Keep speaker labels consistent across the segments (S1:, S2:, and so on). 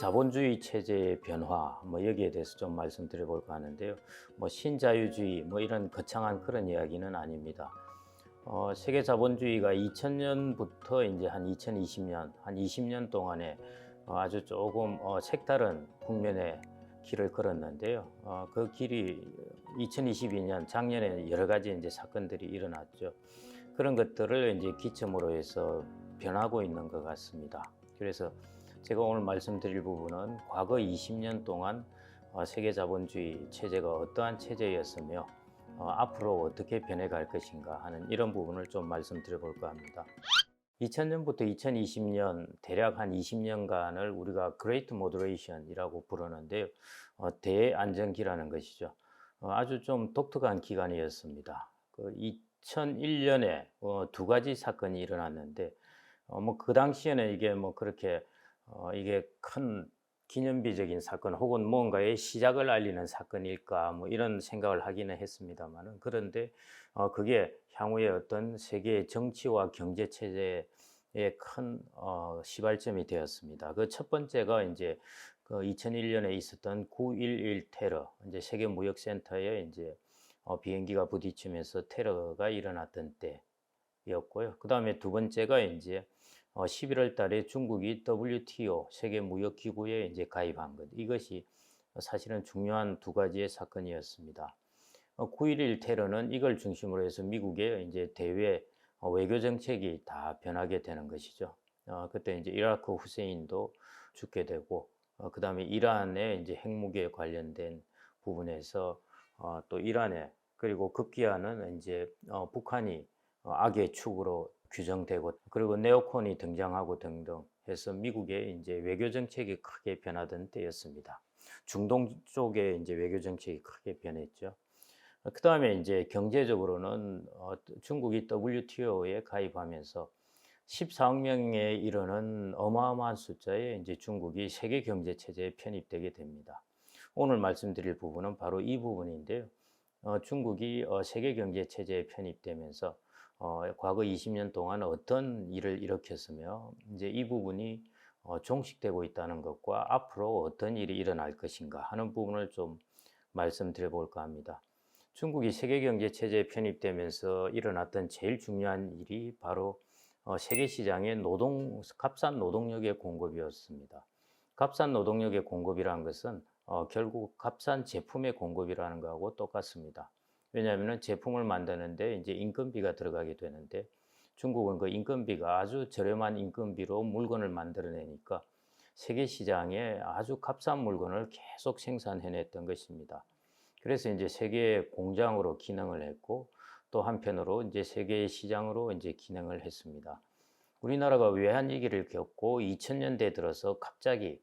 S1: 자본주의 체제의 변화, 여기에 대해서 좀 말씀드려 볼까 하는데요. 신자유주의 이런 거창한 그런 이야기는 아닙니다. 세계 자본주의가 2000년부터 이제 한 2020년, 한 20년 동안에 아주 조금 색다른 국면의 길을 걸었는데요. 그 길이 2022년 작년에 여러 가지 이제 사건들이 일어났죠. 그런 것들을 이제 기점으로 해서 변하고 있는 것 같습니다. 그래서 제가 오늘 말씀드릴 부분은 과거 20년 동안 세계 자본주의 체제가 어떠한 체제였으며 앞으로 어떻게 변해갈 것인가 하는 이런 부분을 좀 말씀드려 볼까 합니다. 2000년부터 2020년 대략 한 20년간을 우리가 Great Moderation이라고 부르는데요. 대안정기라는 것이죠. 아주 좀 독특한 기간이었습니다. 그 2001년에 두 가지 사건이 일어났는데 그 당시에는 이게 그렇게 이게 큰 기념비적인 사건 혹은 뭔가의 시작을 알리는 사건일까 이런 생각을 하기는 했습니다만은, 그런데 그게 향후에 어떤 세계의 정치와 경제 체제에 큰 시발점이 되었습니다. 그 첫 번째가 이제 그 2001년에 있었던 9.11 테러, 이제 세계 무역센터에 이제 비행기가 부딪히면서 테러가 일어났던 때였고요. 그 다음에 두 번째가 이제 11월 달에 중국이 WTO 세계 무역 기구에 이제 가입한 것, 이것이 사실은 중요한 두 가지의 사건이었습니다. 9.11 테러는 이걸 중심으로 해서 미국의 이제 대외 외교 정책이 다 변하게 되는 것이죠. 그때 이제 이라크 후세인도 죽게 되고, 그다음에 이란의 이제 핵무기에 관련된 부분에서 또 이란에, 그리고 급기야는 이제 북한이 악의 축으로 규정되고, 그리고 네오콘이 등장하고 등등 해서 미국의 이제 외교 정책이 크게 변하던 때였습니다. 중동 쪽의 이제 외교 정책이 크게 변했죠. 그다음에 이제 경제적으로는 중국이 WTO에 가입하면서 14억 명에 이르는 어마어마한 숫자의 이제 중국이 세계 경제 체제에 편입되게 됩니다. 오늘 말씀드릴 부분은 바로 이 부분인데요. 중국이 세계 경제 체제에 편입되면서 과거 20년 동안 어떤 일을 일으켰으며 이제 이 부분이 종식되고 있다는 것과 앞으로 어떤 일이 일어날 것인가 하는 부분을 좀 말씀드려 볼까 합니다. 중국이 세계 경제 체제에 편입되면서 일어났던 제일 중요한 일이 바로 세계 시장의 값싼 노동력의 공급이었습니다. 값싼 노동력의 공급이라는 것은 결국 값싼 제품의 공급이라는 거하고 똑같습니다. 왜냐하면 제품을 만드는데 이제 인건비가 들어가게 되는데, 중국은 그 인건비가 아주 저렴한 인건비로 물건을 만들어내니까 세계 시장에 아주 값싼 물건을 계속 생산해냈던 것입니다. 그래서 이제 세계 공장으로 기능을 했고, 또 한편으로 이제 세계 시장으로 이제 기능을 했습니다. 우리나라가 외환위기를 겪고 2000년대 들어서 갑자기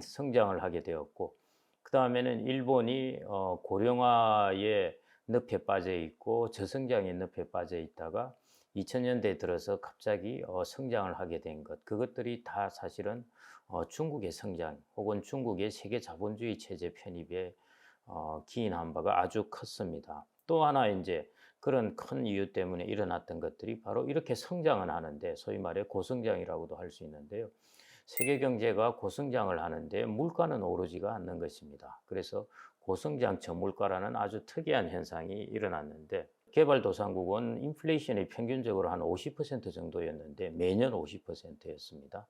S1: 성장을 하게 되었고, 그 다음에는 일본이 고령화의 늪에 빠져 있고 저성장의 늪에 빠져 있다가 2000년대 들어서 갑자기 성장을 하게 된 것, 그것들이 다 사실은 중국의 성장 혹은 중국의 세계 자본주의 체제 편입에 기인한 바가 아주 컸습니다. 또 하나 이제 그런 큰 이유 때문에 일어났던 것들이 바로 이렇게 성장은 하는데, 소위 말해 고성장이라고도 할 수 있는데요. 세계 경제가 고성장을 하는데 물가는 오르지가 않는 것입니다. 그래서 고성장 저물가라는 아주 특이한 현상이 일어났는데, 개발도상국은 인플레이션이 평균적으로 한 50% 정도였는데 매년 50%였습니다.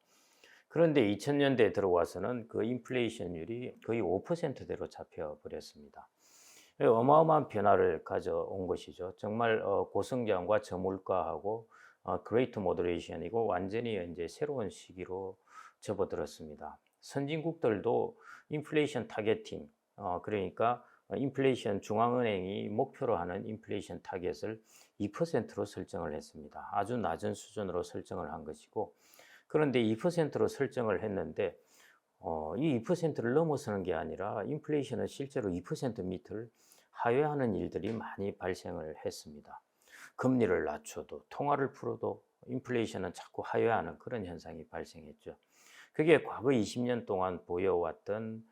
S1: 그런데 2000년대에 들어와서는 그 인플레이션율이 거의 5%대로 잡혀버렸습니다. 어마어마한 변화를 가져온 것이죠. 정말 고성장과 저물가하고 그레이트 모더레이션이고 완전히 이제 새로운 시기로 접어들었습니다. 선진국들도 인플레이션 타겟팅, 그러니까 인플레이션, 중앙은행이 목표로 하는 인플레이션 타겟을 2%로 설정을 했습니다. 아주 낮은 수준으로 설정을 한 것이고, 그런데 2%로 설정을 했는데 이 2%를 넘어서는 게 아니라 인플레이션은 실제로 2% 밑을 하회하는 일들이 많이 발생을 했습니다. 금리를 낮춰도 통화를 풀어도 인플레이션은 자꾸 하회하는 그런 현상이 발생했죠. 그게 과거 20년 동안 보여왔던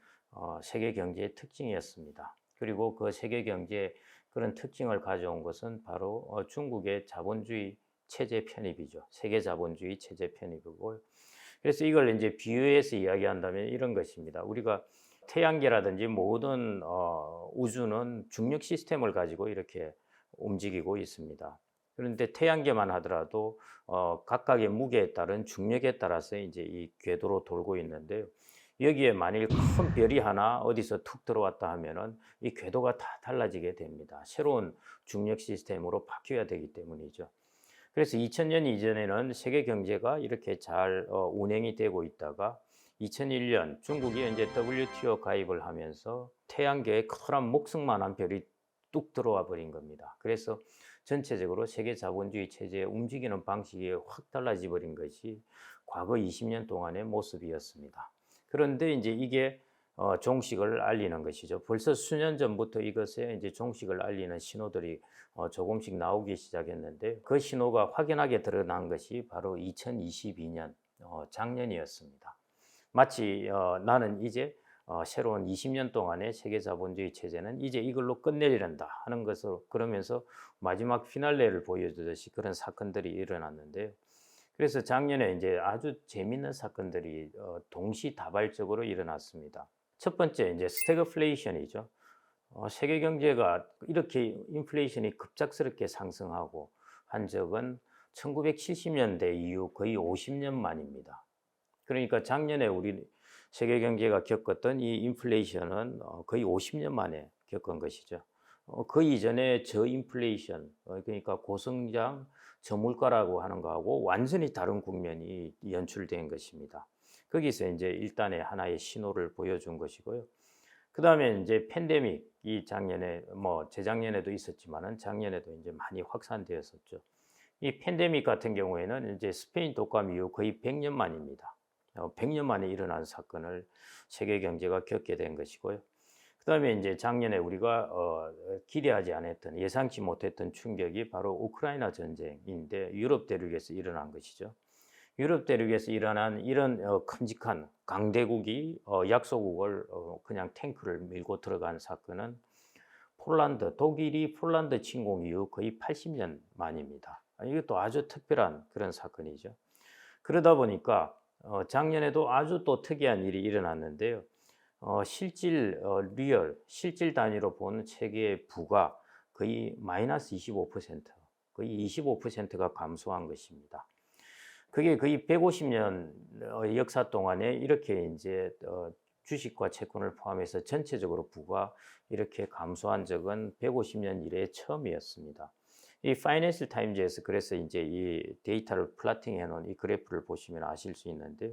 S1: 세계 경제의 특징이었습니다. 그리고 그 세계 경제의 그런 특징을 가져온 것은 바로 중국의 자본주의 체제 편입이죠. 세계 자본주의 체제 편입이고, 그래서 이걸 이제 비유해서 이야기한다면 이런 것입니다. 우리가 태양계라든지 모든 우주는 중력 시스템을 가지고 이렇게 움직이고 있습니다. 그런데 태양계만 하더라도 각각의 무게에 따른 중력에 따라서 이제 이 궤도로 돌고 있는데요. 여기에 만일 큰 별이 하나 어디서 툭 들어왔다 하면은 이 궤도가 다 달라지게 됩니다. 새로운 중력 시스템으로 바뀌어야 되기 때문이죠. 그래서 2000년 이전에는 세계 경제가 이렇게 잘 운행이 되고 있다가 2001년 중국이 이제 WTO 가입을 하면서 태양계에 커다란 목성만한 별이 뚝 들어와 버린 겁니다. 그래서 전체적으로 세계 자본주의 체제의 움직이는 방식이 확 달라져 버린 것이 과거 20년 동안의 모습이었습니다. 그런데 이제 이게 종식을 알리는 것이죠. 벌써 수년 전부터 이것에 이제 종식을 알리는 신호들이 조금씩 나오기 시작했는데 그 신호가 확연하게 드러난 것이 바로 2022년 작년이었습니다. 마치 나는 이제 새로운 20년 동안의 세계 자본주의 체제는 이제 이걸로 끝내리란다 하는 것으로 그러면서 마지막 피날레를 보여주듯이 그런 사건들이 일어났는데요. 그래서 작년에 이제 아주 재미있는 사건들이 동시다발적으로 일어났습니다. 첫 번째 이제 스태그플레이션이죠. 세계 경제가 이렇게 인플레이션이 급작스럽게 상승하고 한 적은 1970년대 이후 거의 50년 만입니다. 그러니까 작년에 우리 세계 경제가 겪었던 이 인플레이션은 거의 50년 만에 겪은 것이죠. 그 이전에 저인플레이션, 그러니까 고성장 저물가라고 하는 거하고 완전히 다른 국면이 연출된 것입니다. 거기서 이제 일단의 하나의 신호를 보여준 것이고요. 그 다음에 이제 팬데믹이 작년에 뭐 재작년에도 있었지만은 작년에도 이제 많이 확산되었었죠. 이 팬데믹 같은 경우에는 이제 스페인 독감 이후 거의 100년 만입니다. 100년 만에 일어난 사건을 세계 경제가 겪게 된 것이고요. 그다음에 이제 작년에 우리가 기대하지 않았던 예상치 못했던 충격이 바로 우크라이나 전쟁인데 유럽 대륙에서 일어난 것이죠. 유럽 대륙에서 일어난 이런 큼직한 강대국이 약소국을 그냥 탱크를 밀고 들어간 사건은 독일이 폴란드 침공 이후 거의 80년 만입니다. 이것도 아주 특별한 그런 사건이죠. 그러다 보니까 작년에도 아주 또 특이한 일이 일어났는데요. 실질 단위로 본 세계의 부가 거의 마이너스 25%, 거의 25%가 감소한 것입니다. 그게 거의 150년 역사 동안에 이렇게 이제 주식과 채권을 포함해서 전체적으로 부가 이렇게 감소한 적은 150년 이래 처음이었습니다. 이 파이낸셜 타임즈에서 그래서 이제 이 데이터를 플라팅해 놓은 이 그래프를 보시면 아실 수 있는데요.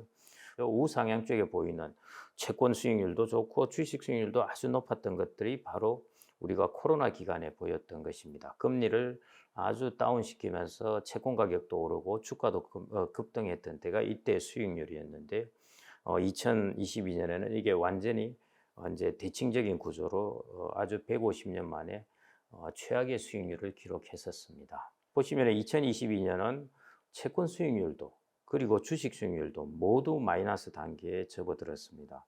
S1: 우상향 쪽에 보이는 채권 수익률도 좋고 주식 수익률도 아주 높았던 것들이 바로 우리가 코로나 기간에 보였던 것입니다. 금리를 아주 다운시키면서 채권 가격도 오르고 주가도 급등했던 때가 이때 수익률이었는데 2022년에는 이게 완전히 이제 대칭적인 구조로 아주 150년 만에 최악의 수익률을 기록했었습니다. 보시면 2022년은 채권 수익률도 그리고 주식 수익률도 모두 마이너스 단계에 접어들었습니다.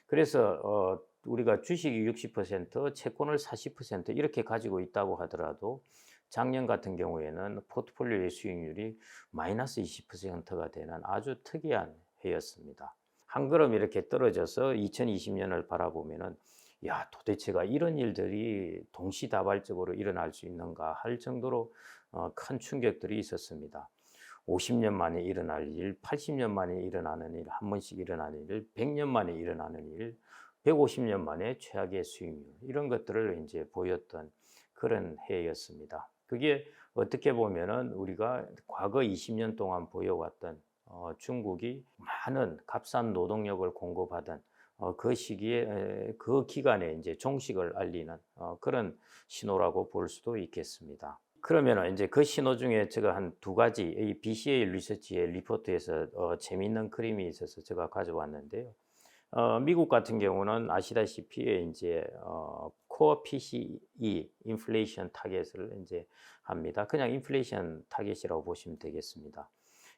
S1: 그래서 우리가 주식이 60%, 채권을 40% 이렇게 가지고 있다고 하더라도 작년 같은 경우에는 포트폴리오의 수익률이 마이너스 20%가 되는 아주 특이한 해였습니다. 한 걸음 이렇게 떨어져서 2020년을 바라보면은 야, 도대체가 이런 일들이 동시다발적으로 일어날 수 있는가 할 정도로 큰 충격들이 있었습니다. 50년 만에 일어날 일, 80년 만에 일어나는 일, 한 번씩 일어나는 일, 100년 만에 일어나는 일, 150년 만에 최악의 수익률 이런 것들을 이제 보였던 그런 해였습니다. 그게 어떻게 보면은 우리가 과거 20년 동안 보여왔던 중국이 많은 값싼 노동력을 공급하던 그 시기에 그 기간에 이제 종식을 알리는 그런 신호라고 볼 수도 있겠습니다. 그러면 이제 그 신호 중에 제가 한 두 가지 이 BCA 리서치의 리포트에서 재미있는 그림이 있어서 제가 가져왔는데요. 미국 같은 경우는 아시다시피 이제 코어 PCE 인플레이션 타겟을 이제 합니다. 그냥 인플레이션 타겟이라고 보시면 되겠습니다.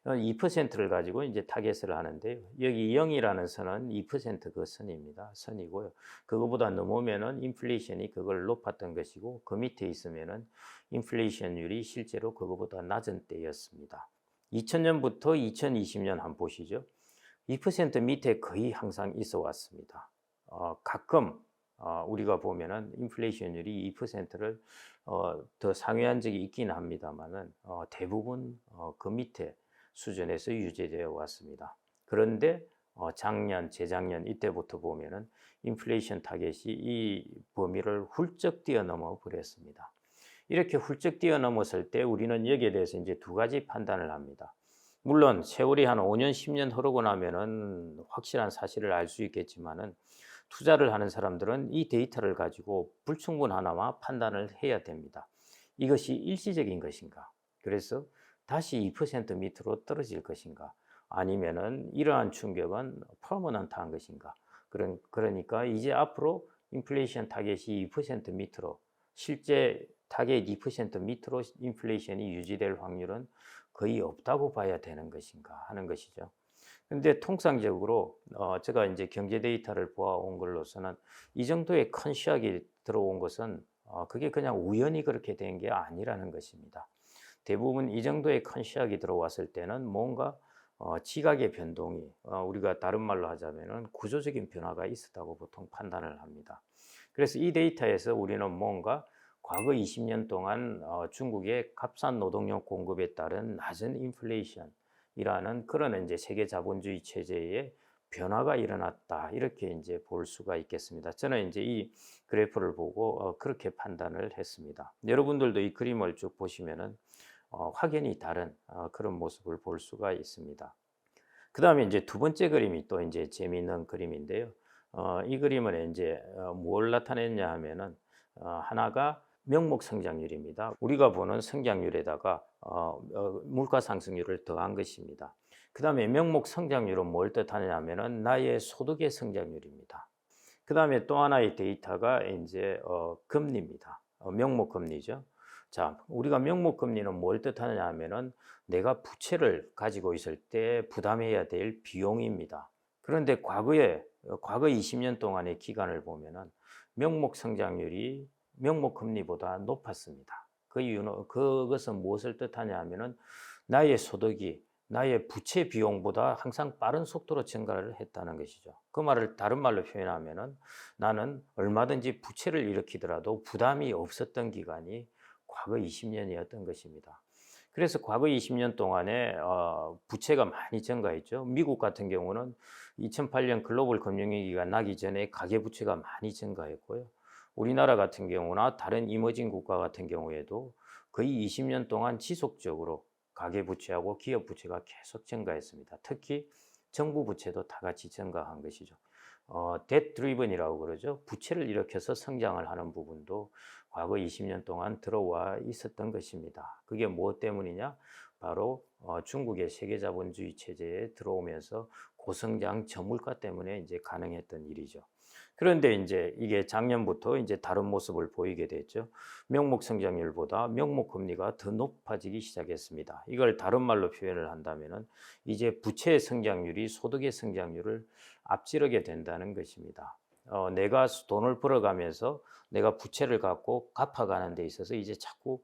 S1: 2%를 가지고 이제 타겟을 하는데요. 여기 0이라는 선은 2%그 선입니다. 선이고요. 그거보다 넘으면은 인플레이션이 그걸 높았던 것이고 그 밑에 있으면은 인플레이션율이 실제로 그거보다 낮은 때였습니다. 2000년부터 2020년 한번 보시죠. 2% 밑에 거의 항상 있어 왔습니다. 가끔 우리가 보면은 인플레이션율이 2%를 더 상회한 적이 있긴 합니다만은 대부분 그 밑에 수준에서 유지되어 왔습니다. 그런데 작년, 재작년 이때부터 보면은 인플레이션 타겟이 이 범위를 훌쩍 뛰어넘어 버렸습니다. 이렇게 훌쩍 뛰어넘었을 때 우리는 여기에 대해서 이제 두 가지 판단을 합니다. 물론 세월이 한 5년, 10년 흐르고 나면은 확실한 사실을 알 수 있겠지만은 투자를 하는 사람들은 이 데이터를 가지고 불충분하나마 판단을 해야 됩니다. 이것이 일시적인 것인가? 그래서 다시 2% 밑으로 떨어질 것인가? 아니면은 이러한 충격은 퍼머넌트한 것인가? 그러니까 이제 앞으로 인플레이션 타겟이 2% 밑으로 실제 타겟 2% 밑으로 인플레이션이 유지될 확률은 거의 없다고 봐야 되는 것인가 하는 것이죠. 근데 통상적으로 제가 이제 경제 데이터를 보아온 걸로서는 이 정도의 큰 시약이 들어온 것은 그게 그냥 우연히 그렇게 된 게 아니라는 것입니다. 대부분 이 정도의 큰 시약이 들어왔을 때는 뭔가 지각의 변동이 우리가 다른 말로 하자면은 구조적인 변화가 있었다고 보통 판단을 합니다. 그래서 이 데이터에서 우리는 뭔가 과거 20년 동안 중국의 값싼 노동력 공급에 따른 낮은 인플레이션이라는 그런 이제 세계 자본주의 체제의 변화가 일어났다 이렇게 이제 볼 수가 있겠습니다. 저는 이제 이 그래프를 보고 그렇게 판단을 했습니다. 여러분들도 이 그림을 쭉 보시면은 확연히 다른 그런 모습을 볼 수가 있습니다. 그 다음에 이제 두 번째 그림이 또 이제 재미있는 그림인데요. 이 그림은 이제 뭘 나타냈냐 하면은 하나가 명목 성장률입니다. 우리가 보는 성장률에다가 물가 상승률을 더한 것입니다. 그 다음에 명목 성장률은 뭘 뜻하냐 하면은 나의 소득의 성장률입니다. 그 다음에 또 하나의 데이터가 이제 금리입니다. 명목 금리죠. 자, 우리가 명목 금리는 뭘 뜻하느냐 하면은 내가 부채를 가지고 있을 때 부담해야 될 비용입니다. 그런데 과거 20년 동안의 기간을 보면은 명목 성장률이 명목 금리보다 높았습니다. 그 이유는 그것은 무엇을 뜻하냐 하면은 나의 소득이 나의 부채 비용보다 항상 빠른 속도로 증가를 했다는 것이죠. 그 말을 다른 말로 표현하면은 나는 얼마든지 부채를 일으키더라도 부담이 없었던 기간이 과거 20년이었던 것입니다. 그래서 과거 20년 동안에 부채가 많이 증가했죠. 미국 같은 경우는 2008년 글로벌 금융위기가 나기 전에 가계부채가 많이 증가했고요. 우리나라 같은 경우나 다른 이머징 국가 같은 경우에도 거의 20년 동안 지속적으로 가계부채하고 기업부채가 계속 증가했습니다. 특히 정부 부채도 다 같이 증가한 것이죠. debt driven이라고 그러죠. 부채를 일으켜서 성장을 하는 부분도 과거 20년 동안 들어와 있었던 것입니다. 그게 무엇 때문이냐? 바로 중국의 세계 자본주의 체제에 들어오면서 고성장 저물가 때문에 이제 가능했던 일이죠. 그런데 이제 이게 작년부터 이제 다른 모습을 보이게 됐죠. 명목 성장률보다 명목 금리가 더 높아지기 시작했습니다. 이걸 다른 말로 표현을 한다면은 이제 부채의 성장률이 소득의 성장률을 앞지르게 된다는 것입니다. 내가 돈을 벌어가면서 내가 부채를 갖고 갚아가는 데 있어서 이제 자꾸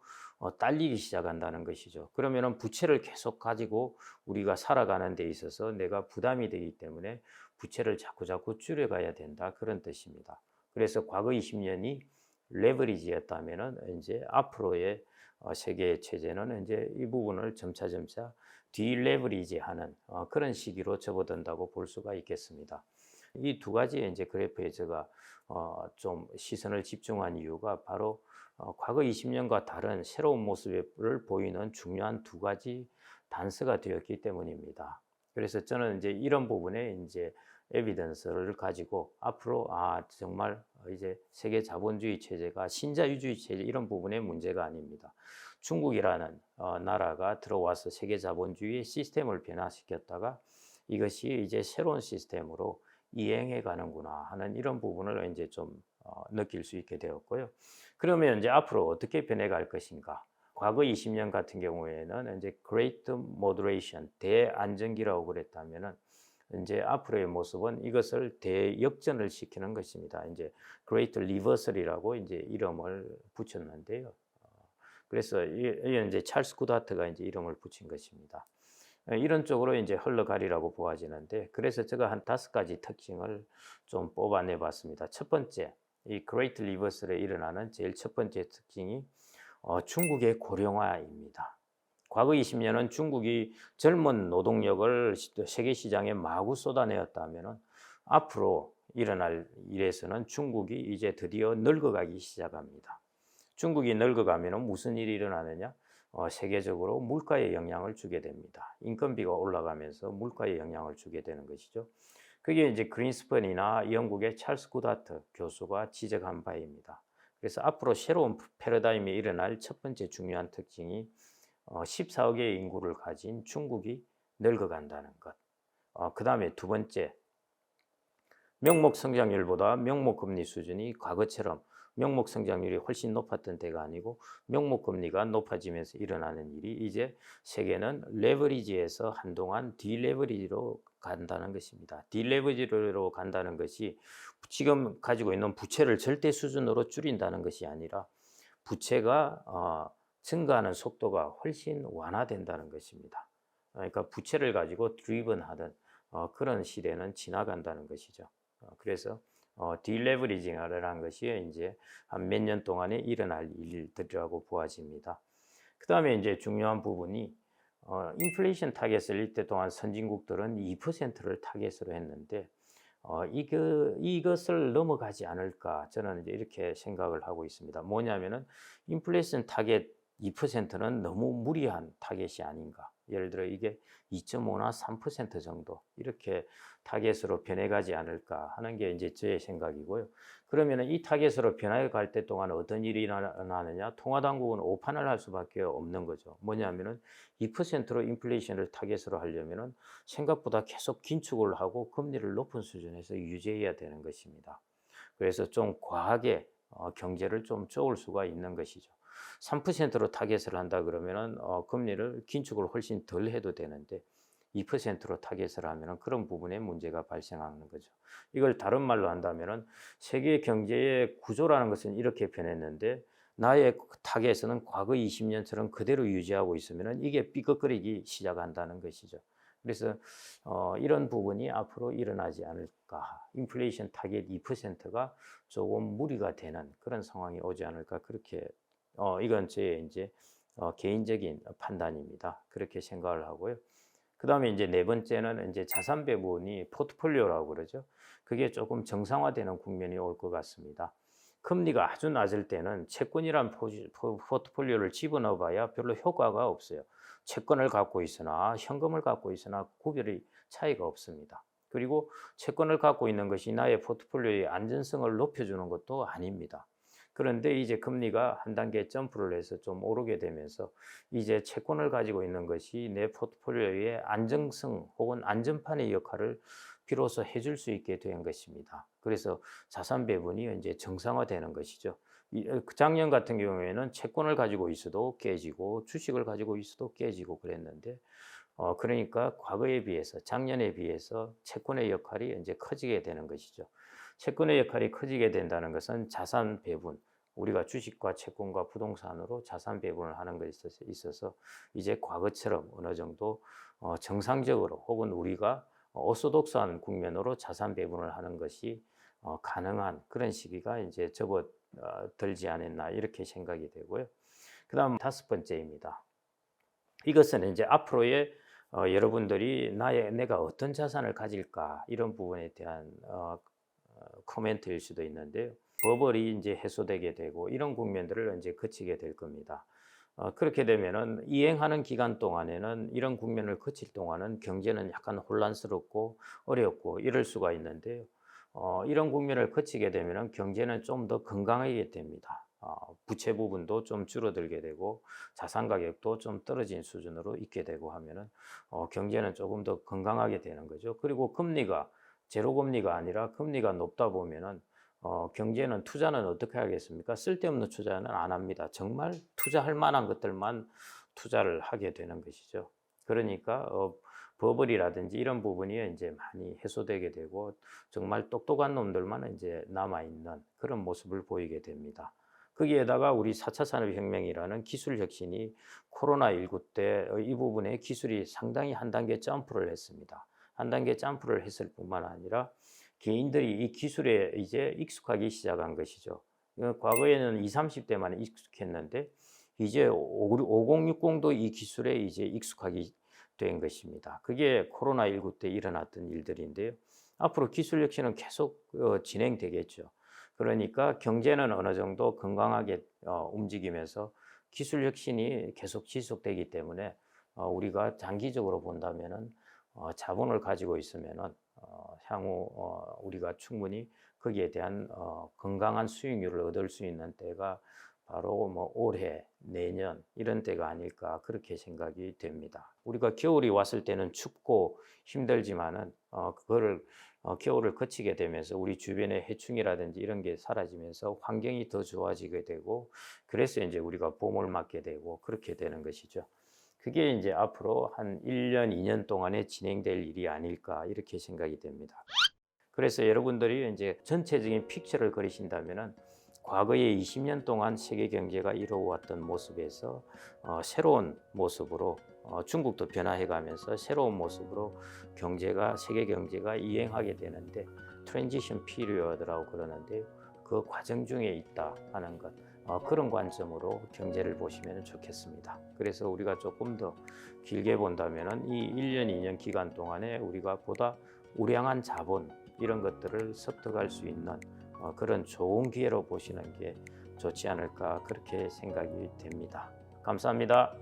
S1: 딸리기 시작한다는 것이죠. 그러면은 부채를 계속 가지고 우리가 살아가는 데 있어서 내가 부담이 되기 때문에 부채를 자꾸 줄여가야 된다 그런 뜻입니다. 그래서 과거 20년이 레버리지였다면은 이제 앞으로의 세계 체제는 이제 이 부분을 점차 디레버리지하는 그런 시기로 접어든다고 볼 수가 있겠습니다. 이 두 가지의 이제 그래프에 제가 좀 시선을 집중한 이유가 바로 과거 20년과 다른 새로운 모습을 보이는 중요한 두 가지 단서가 되었기 때문입니다. 그래서 저는 이제 이런 부분에 이제 에비던스를 가지고 앞으로 정말 이제 세계 자본주의 체제가 신자유주의 체제 이런 부분의 문제가 아닙니다. 중국이라는 나라가 들어와서 세계 자본주의 시스템을 변화시켰다가 이것이 이제 새로운 시스템으로 이행해 가는구나 하는 이런 부분을 이제 좀 느낄 수 있게 되었고요. 그러면 이제 앞으로 어떻게 변해갈 것인가? 과거 20년 같은 경우에는 이제 Great Moderation, 대안정기라고 그랬다면은 이제 앞으로의 모습은 이것을 대역전을 시키는 것입니다. 이제 Great Reversal이라고 이제 이름을 붙였는데요. 그래서 이 이제 찰스 구다트가 이제 이름을 붙인 것입니다. 이런 쪽으로 이제 흘러가리라고 보아지는데 그래서 제가 한 5가지 특징을 좀 뽑아내 봤습니다. 첫 번째, 이 그레이트 리버설에 일어나는 제일 첫 번째 특징이 중국의 고령화입니다. 과거 20년은 중국이 젊은 노동력을 세계 시장에 마구 쏟아내었다면은 앞으로 일어날 일에서는 중국이 이제 드디어 늙어가기 시작합니다. 중국이 늙어가면 무슨 일이 일어나느냐? 세계적으로 물가에 영향을 주게 됩니다. 인건비가 올라가면서 물가에 영향을 주게 되는 것이죠. 그게 이제 그린스펀이나 영국의 찰스 구다트 교수가 지적한 바입니다. 그래서 앞으로 새로운 패러다임이 일어날 첫 번째 중요한 특징이 14억의 인구를 가진 중국이 늙어간다는 것. 그 다음에 두 번째, 명목 성장률보다 명목 금리 수준이 과거처럼 명목 성장률이 훨씬 높았던 때가 아니고 명목 금리가 높아지면서 일어나는 일이 이제 세계는 레버리지에서 한동안 디레버리지로 간다는 것입니다. 디레버리지로 간다는 것이 지금 가지고 있는 부채를 절대 수준으로 줄인다는 것이 아니라 부채가 증가하는 속도가 훨씬 완화된다는 것입니다. 그러니까 부채를 가지고 드리븐하던 그런 시대는 지나간다는 것이죠. 그래서 딜레버리징이라는 것이 이제 한 몇 년 동안에 일어날 일들이라고 보아집니다. 그 다음에 이제 중요한 부분이 인플레이션 타겟을 이때 동안 선진국들은 2%를 타겟으로 했는데 이것을 넘어가지 않을까 저는 이제 이렇게 생각을 하고 있습니다. 뭐냐면은 인플레이션 타겟 2%는 너무 무리한 타겟이 아닌가. 예를 들어 이게 2.5나 3% 정도 이렇게 타겟으로 변해가지 않을까 하는 게 이제 제 생각이고요. 그러면은 이 타겟으로 변해갈 때 동안 어떤 일이 일어나느냐? 통화당국은 오판을 할 수밖에 없는 거죠. 뭐냐면은 2%로 인플레이션을 타겟으로 하려면은 생각보다 계속 긴축을 하고 금리를 높은 수준에서 유지해야 되는 것입니다. 그래서 좀 과하게 경제를 좀 쪼을 수가 있는 것이죠. 3%로 타겟을 한다 그러면은 금리를 긴축을 훨씬 덜 해도 되는데 2%로 타겟을 하면은 그런 부분에 문제가 발생하는 거죠. 이걸 다른 말로 한다면은 세계 경제의 구조라는 것은 이렇게 변했는데 나의 타겟은 과거 20년처럼 그대로 유지하고 있으면은 이게 삐걱거리기 시작한다는 것이죠. 그래서 이런 부분이 앞으로 일어나지 않을까. 인플레이션 타겟 2%가 조금 무리가 되는 그런 상황이 오지 않을까. 그렇게 이건 제 이제 개인적인 판단입니다. 그렇게 생각을 하고요. 그다음에 이제 네 번째는 이제 자산 배분이 포트폴리오라고 그러죠. 그게 조금 정상화되는 국면이 올 것 같습니다. 금리가 아주 낮을 때는 채권이란 포트폴리오를 집어넣어 봐야 별로 효과가 없어요. 채권을 갖고 있으나 현금을 갖고 있으나 구별이 차이가 없습니다. 그리고 채권을 갖고 있는 것이 나의 포트폴리오의 안전성을 높여주는 것도 아닙니다. 그런데 이제 금리가 한 단계 점프를 해서 좀 오르게 되면서 이제 채권을 가지고 있는 것이 내 포트폴리오의 안정성 혹은 안전판의 역할을 비로소 해줄 수 있게 된 것입니다. 그래서 자산 배분이 이제 정상화되는 것이죠. 작년 같은 경우에는 채권을 가지고 있어도 깨지고 주식을 가지고 있어도 깨지고 그랬는데 그러니까 과거에 비해서 작년에 비해서 채권의 역할이 이제 커지게 되는 것이죠. 채권의 역할이 커지게 된다는 것은 자산 배분, 우리가 주식과 채권과 부동산으로 자산 배분을 하는 것에 있어서 이제 과거처럼 어느 정도 정상적으로 혹은 우리가 오소독스한 국면으로 자산 배분을 하는 것이 가능한 그런 시기가 이제 접어들지 않았나 이렇게 생각이 되고요. 그다음 다섯 번째입니다. 이것은 이제 앞으로의 여러분들이 내가 어떤 자산을 가질까 이런 부분에 대한 코멘트일 수도 있는데요. 버블이 이제 해소되게 되고 이런 국면들을 이제 거치게 될 겁니다. 그렇게 되면은 이행하는 기간 동안에는 이런 국면을 거칠 동안은 경제는 약간 혼란스럽고 어렵고 이럴 수가 있는데요. 이런 국면을 거치게 되면은 경제는 좀 더 건강하게 됩니다. 부채 부분도 좀 줄어들게 되고 자산 가격도 좀 떨어진 수준으로 있게 되고 하면은 경제는 조금 더 건강하게 되는 거죠. 그리고 금리가 제로 금리가 아니라 금리가 높다 보면은 경제는 투자는 어떻게 하겠습니까? 쓸데없는 투자는 안 합니다. 정말 투자할 만한 것들만 투자를 하게 되는 것이죠. 그러니까 버블이라든지 이런 부분이 이제 많이 해소되게 되고 정말 똑똑한 놈들만 이제 남아 있는 그런 모습을 보이게 됩니다. 거기에다가 우리 4차 산업혁명이라는 기술 혁신이 코로나19 때 이 부분에 기술이 상당히 한 단계 점프를 했습니다. 한 단계 점프를 했을 뿐만 아니라 개인들이 이 기술에 이제 익숙하기 시작한 것이죠. 과거에는 20, 30대만 익숙했는데 이제 5060도 이 기술에 이제 익숙하게 된 것입니다. 그게 코로나19 때 일어났던 일들인데요. 앞으로 기술 혁신은 계속 진행되겠죠. 그러니까 경제는 어느 정도 건강하게 움직이면서 기술 혁신이 계속 지속되기 때문에 우리가 장기적으로 본다면은 자본을 가지고 있으면은 향후 우리가 충분히 거기에 대한 건강한 수익률을 얻을 수 있는 때가 바로 뭐 올해, 내년 이런 때가 아닐까 그렇게 생각이 됩니다. 우리가 겨울이 왔을 때는 춥고 힘들지만은 그거를 겨울을 거치게 되면서 우리 주변의 해충이라든지 이런 게 사라지면서 환경이 더 좋아지게 되고 그래서 이제 우리가 봄을 맞게 되고 그렇게 되는 것이죠. 그게 이제 앞으로 한 1년, 2년 동안에 진행될 일이 아닐까 이렇게 생각이 됩니다. 그래서 여러분들이 이제 전체적인 픽처를 그리신다면은 과거에 20년 동안 세계 경제가 이루어왔던 모습에서 새로운 모습으로 중국도 변화해가면서 새로운 모습으로 경제가 세계 경제가 이행하게 되는데 트랜지션 피리어드라고 그러는데 그 과정 중에 있다 하는 것 그런 관점으로 경제를 보시면 좋겠습니다. 그래서 우리가 조금 더 길게 본다면은 이 1년, 2년 기간 동안에 우리가 보다 우량한 자본 이런 것들을 습득할 수 있는 그런 좋은 기회로 보시는 게 좋지 않을까 그렇게 생각이 됩니다. 감사합니다.